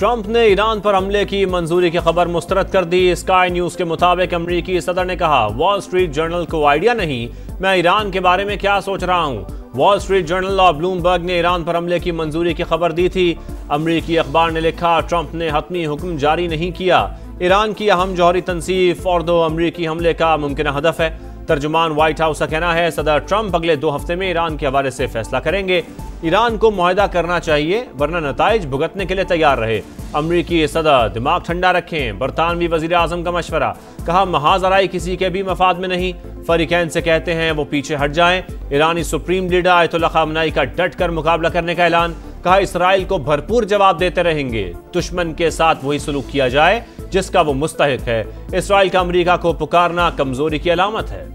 Trump ने Iran पर हमले की मंजूरी की खबर मुस्तरद कर दी। स्काई न्यूज के मुताबिक अमरीकी सदर ने कहा, वॉल स्ट्रीट जर्नल को आइडिया नहीं, मैं ईरान के बारे में क्या सोच रहा हूं। वॉल स्ट्रीट जर्नल और ब्लूमबर्ग ने ईरान पर हमले की मंजूरी की खबर दी थी। अमरीकी अखबार ने लिखा, ट्रंप ने हतमी हुक्म जारी नहीं किया। ईरान की अहम जौहरी तनसीफ और दो अमरीकी हमले का मुमकिन हदफ है। तर्जुमान व्हाइट हाउस का कहना है, सदर ट्रंप अगले 2 हफ्ते में ईरान के हवाले से फैसला करेंगे। ईरान को मुआहदा करना चाहिए, वरना नताइज भुगतने के लिए तैयार रहे। अमरीकी सदर दिमाग ठंडा रखें, बरतानवी वजीर आजम का मशवरा। कहा, महाजराई किसी के भी मफाद में नहीं। फरीकैन से कहते हैं वो पीछे हट जाएं। ईरानी सुप्रीम लीडर आयतुल्लाह खामनेई का डट कर मुकाबला करने का ऐलान। कहा, इसराइल को भरपूर जवाब देते रहेंगे, दुश्मन के साथ वही सलूक किया जाए जिसका वो मुस्तहिक है। इसराइल का अमरीका को पुकारना कमजोरी की अलामत है।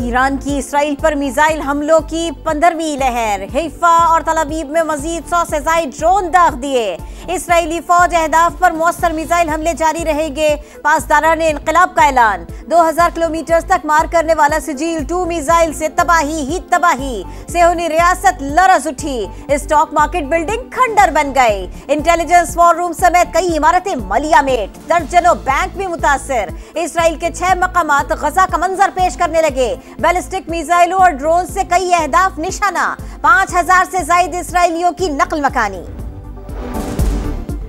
ईरान की इसराइल पर मिसाइल हमलों की 15वीं लहर। हैफा और तल अवीव में मजीद 100 से ज्यादा ड्रोन दाग दिए। इसराइली फौज अहदाफ पर मौसर मिसाइल हमले जारी रहेंगे। पासदारा ने इनकलाब का ऐलान। 2000 किलोमीटर तक मार करने वाला सिजील 2 मिसाइल से तबाही ही तबाही। सेहूनी रियासत लरज उठी। स्टॉक मार्केट बिल्डिंग खंडर बन गई। इंटेलिजेंस वॉर रूम समेत कई इमारतें मलियामेट। दर्जनों बैंक भी मुतासर। इसराइल के 6 मकामात गजा का मंजर पेश करने लगे। बैलिस्टिक मिसाइलों और ड्रोन से कई अहदाफ निशाना। 5000 से ज्यादा इसराइलियों की नकल मकानी।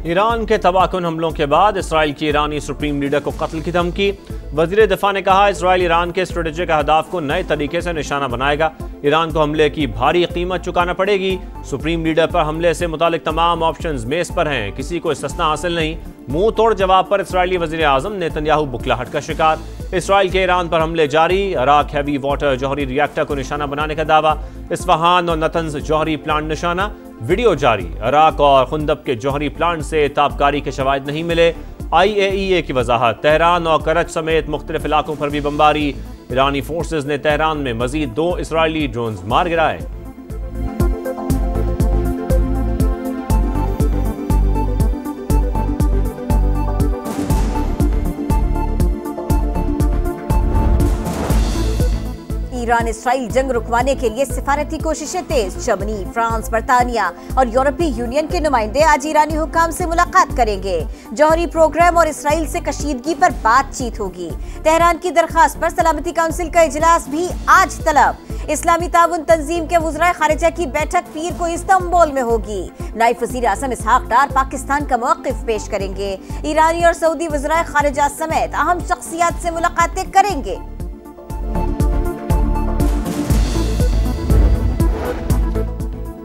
ईरान के तबाहकुन हमलों के बाद इसराइल की ईरानी सुप्रीम लीडर को कत्ल की धमकी। वजीर दिफा ने कहा, इसराइल ईरान के स्ट्रेटेजिक अहदाफ को नए तरीके से निशाना बनाएगा। ईरान को हमले की भारी कीमत चुकाना पड़ेगी। सुप्रीम लीडर पर हमले से मुतालिक तमाम ऑप्शंस मेज पर हैं, किसी को इस्तिस्ना हासिल नहीं। मुंह तोड़ जवाब पर इसराइली वजीर आजम नेतन्याहू बुखलाहट का शिकार। इसराइल के ईरान पर हमले जारी। अराक हैवी वाटर जौहरी रिएक्टर को निशाना बनाने का दावा। इस्फहान और नतंज जौहरी प्लांट निशाना। वीडियो जारी। अराक और खुंदब के जौहरी प्लांट से ताबकारी के शवाहिद नहीं मिले। IAEA की वजाहत। तेहरान और करच समेत मुख्तलिफ इलाकों पर भी बमबारी। ईरानी फोर्सेज ने तेहरान में मजीद 2 इसराइली ड्रोन मार गिराए। ईरान इसराइल जंग रुकवाने के लिए सिफारती कोशिशें तेज। जर्मनी, फ्रांस, बर्तानिया और यूरोपीय यूनियन के नुमाइंदे आज ईरानी हुकाम से मुलाकात करेंगे। जौहरी प्रोग्राम और इसराइल से कशीदगी पर बातचीत होगी। तेहरान की दरखास्त पर सलामती काउंसिल का इजलास भी आज तलब। इस्लामी ताउन तंजीम के वज़राए खारिजा की बैठक पीर को इस्तांबुल में होगी। नायब वज़ीर आज़म इसहाक डार पाकिस्तान का मौक़िफ़ पेश करेंगे। ईरानी और सऊदी वज़राए खारिजा समेत अहम शख्सियात से मुलाकातें करेंगे।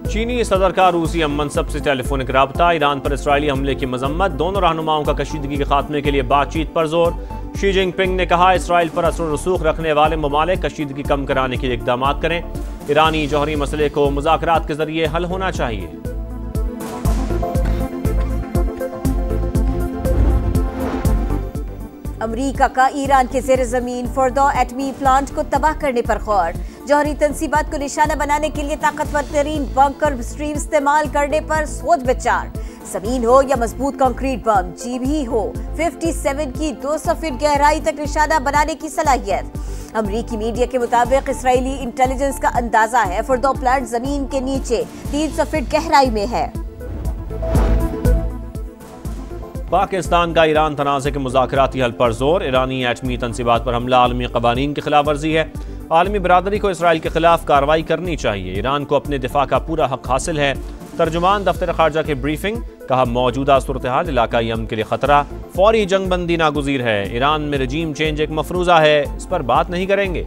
चीनी सदर का रूसी मनसब से टेलीफोनिक राबता। ईरान पर इसराइली हमले की मजम्मत। दोनों रहनुमाओं का कशीदगी के खात्मे के लिए बातचीत पर जोर। शी जिनपिंग ने कहा, इसराइल पर असर रसूख रखने वाले ममालिक कशीदगी कम कराने के लिए इक़दाम करें। ईरानी जौहरी मसले को मुज़ाकरात के जरिए हल होना चाहिए। अमरीका का ईरान के ज़ेर ज़मीन फर्दो एटमी प्लांट को तबाह करने पर गौर। जौहरी तनसीबात को निशाना बनाने के लिए ताकतवर तरीन बंकर स्ट्रीम इस्तेमाल करने पर सोच विचार। जमीन हो या मजबूत कंक्रीट बम, जी भी हो, 57 की 200 फीट गहराई तक निशाना बनाने की सलाहियत। अमरीकी मीडिया के मुताबिक इसराइली इंटेलिजेंस का अंदाजा है फर्दो प्लांट जमीन के नीचे 300 फीट गहराई में है। पाकिस्तान का ईरान तनाज़े के मुज़ाकराती हल पर जोर। ईरानी एटमी तनसीबात पर हमला आलमी क़वानीन की खिलाफ वर्जी है। आलमी बरादरी को इसराइल के खिलाफ कार्रवाई करनी चाहिए। ईरान को अपने दिफा का पूरा हक हासिल है। तर्जुमान दफ्तर खारजा के ब्रीफिंग। कहा, मौजूदा सूरत हाल इलाकाई अमन के लिए खतरा। फौरी जंग बंदी नागुज़ीर है। ईरान में रजीम चेंज एक मफरूज़ा है, इस पर बात नहीं करेंगे।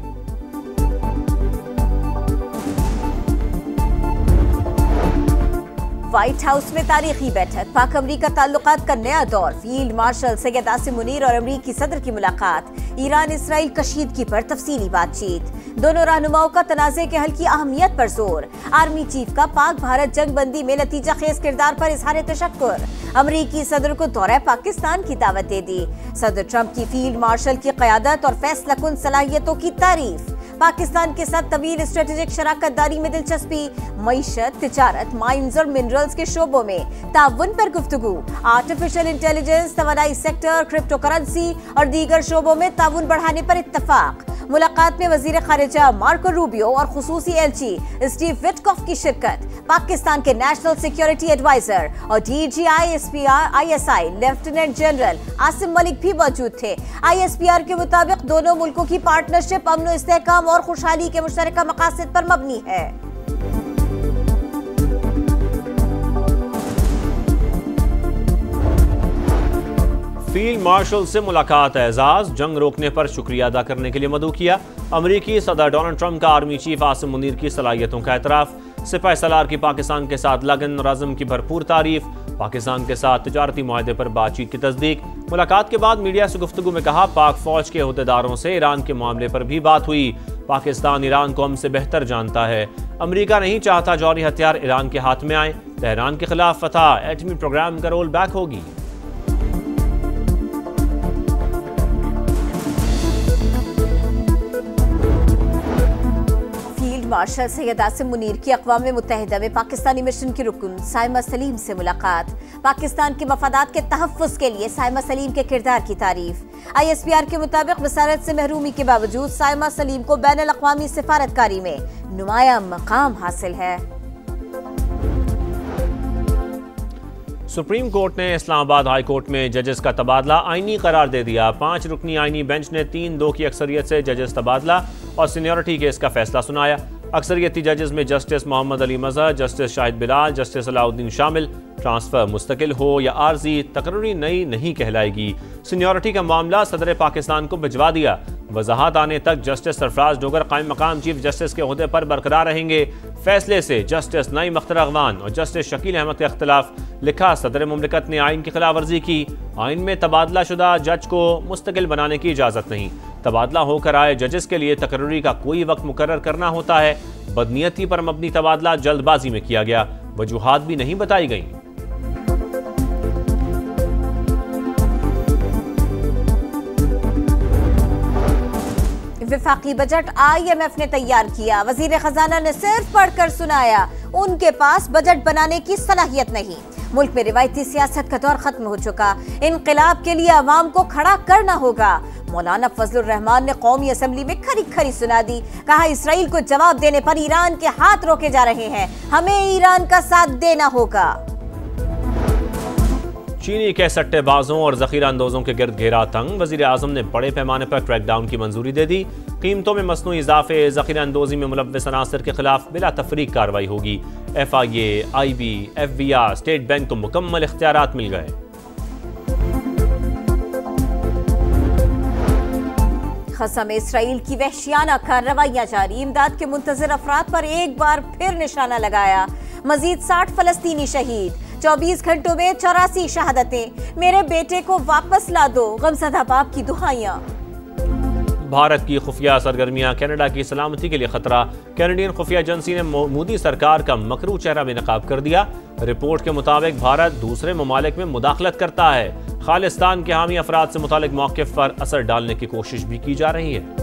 व्हाइट हाउस में तारीखी बैठक। पाक अमरीका ताल्लुकात का नया दौर। फील्ड मार्शल सैयद आसिम मुनीर और अमरीकी सदर की मुलाकात। ईरान इसराइल कशीदगी पर तफसीली बातचीत। दोनों रहनुमाओं का तनाज़े के हल की अहमियत पर जोर। आर्मी चीफ का पाक भारत जंग बंदी में नतीजा खेज किरदार पर इजहार तशक्कुर। अमरीकी सदर को दौरा पाकिस्तान की दावत दे दी। सदर ट्रंप की फील्ड मार्शल की क़यादत और फैसला कुन सलाहियतों की तारीफ। पाकिस्तान के साथ तवील स्ट्रेटेजिक शराकत दारी में दिलचस्पी, मईशत, तिजारत, माइंस और मिनरल्स के शोबों में ताउन पर गुफ्तगू, आर्टिफिशियल इंटेलिजेंस, तवानाई सेक्टर, क्रिप्टो करेंसी और दीगर शोबों में ताउन बढ़ाने पर इत्तफाक। मुलाकात में वजीर खारिजा मार्को रूबियो और खुसूसी एलची स्टीव विटकॉफ की शिरकत। पाकिस्तान के नेशनल सिक्योरिटी एडवाइजर और DG ISPR lieutenant general Asim Malik भी मौजूद थे। ISPR के मुताबिक दोनों मुल्कों की पार्टनरशिप अमन, इस्तेहकाम और खुशहाली के मुश्तरका मकासद पर मबनी है। फील्ड मार्शल से मुलाकात, एजाज, जंग रोकने पर शुक्रिया अदा करने के लिए मदऊ किया। अमरीकी सदर डोनाल्ड ट्रंप का आर्मी चीफ आसिम मुनीर की सलाहियतों का एतराफ। सिपाही सलार की पाकिस्तान के साथ लगन और अज़म की भरपूर तारीफ। पाकिस्तान के साथ तिजारती मुआहदे पर बातचीत की तस्दीक। मुलाकात के बाद मीडिया से गुफ्तगू में कहा, पाक फौज के अहदेदारों से ईरान के मामले पर भी बात हुई। पाकिस्तान ईरान को हमसे बेहतर जानता है। अमरीका नहीं चाहता जौहरी हथियार ईरान के हाथ में आए। तेहरान के खिलाफ फतह, एटमी प्रोग्राम का रोल बैक होगी। मार्शल सैयद आसिम मुनीर की अक़वाम मुत्तहिदा में पाकिस्तानी मिशन की रुकन साइमा सलीम से मुलाकात। पाकिस्तान के मफादात के तहफ़्फ़ुज़ के लिए साइमा सलीम के किरदार की तारीफ। ISPR के मुताबिक वसारत से महरूमी के बावजूद साइमा सलीम को बैनुल अक़वामी सिफारतकारी में नुमाया मकाम हासिल है। सुप्रीम कोर्ट ने इस्लामाबाद हाई कोर्ट में जजेस का तबादला आईनी करार दे दिया। 5 रुकनी आईनी बेंच ने 3-2 की अक्सरियत से जजेस तबादला और सीनियरिटी केस का फैसला सुनाया। अक्सरियती जजेस में justice Mohammad Ali Mazhar, justice Shahid Bilal, justice Alauddin शामिल। ट्रांसफर मुस्तकिल हो या आर्जी, तकर्री नई नहीं कहलाएगी। सीनियरिटी का मामला सदर पाकिस्तान को भिजवा दिया। वजाहत आने तक जस्टिस सरफराज डोगर कायम मकाम चीफ जस्टिस के ओहदे पर बरकरार रहेंगे। फैसले से जस्टिस नईम अख्तर अगवान और जस्टिस शकील अहमद के अख्तिलाफ। लिखा, सदर मुमलिकत ने आइन की खिलाफ वर्जी की। आइन में तबादला शुदा जज को मुस्तकिल बनाने की इजाज़त नहीं। तबादला होकर आए जजेस के लिए तकर्री का कोई वक्त मुकर्रर करना होता है। बदनीयती पर मबनी तबादला जल्दबाजी में किया गया। वजूहात भी नहीं बताई गई। विफाकी बजट IMF ने तैयार किया। वजीर खजाना ने सिर्फ पढ़कर सुनाया। उनके पास बजट बनाने की सलाहियत नहीं। मुल्क में रिवायती सियासत का दौर खत्म हो चुका। इनकलाब के लिए अवाम को खड़ा करना होगा। मौलाना फजलुर रहमान ने कौमी असम्बली में खरी खरी सुना दी। कहा, इसराइल को जवाब देने पर ईरान के हाथ रोके जा रहे हैं। हमें ईरान का साथ देना होगा। चीनी के सट्टेबाजों और जखीरा अंदोजों के गिर्द घेरा तंग। वजीर आजम ने बड़े पैमाने पर क्रैकडाउन की मंजूरी दे दी। कीमतों में मसनूई इजाफे, जखीरा अंदोजी में मुलव्वस अनासर के खिलाफ बिला तफरीक कार्रवाई होगी। FIA, IB, FVR, state bank को मुकम्मल इख्तियारात मिल गए। ग़ज़ा में इसराइल की वहशियाना कार्रवाइयां जारी। इमदाद के मुंतज़िर अफराद पर एक बार फिर निशाना लगाया। मजीद 60 फलस्तीनी शहीद। 24 घंटों में 84 शहादतें। मेरे बेटे को वापस ला दो, गमज़दा बाप की दुआएं। भारत की खुफिया सरगर्मियां कनाडा की सलामती के लिए खतरा। कैनेडियन खुफिया एजेंसी ने मोदी सरकार का मकरू चेहरा बेनकाब कर दिया। रिपोर्ट के मुताबिक भारत दूसरे ममालिक में मुदाखलत करता है। खालिस्तान के हामी अफराद से मुतालिक मौक़िफ़ पर असर डालने की कोशिश भी की जा रही है।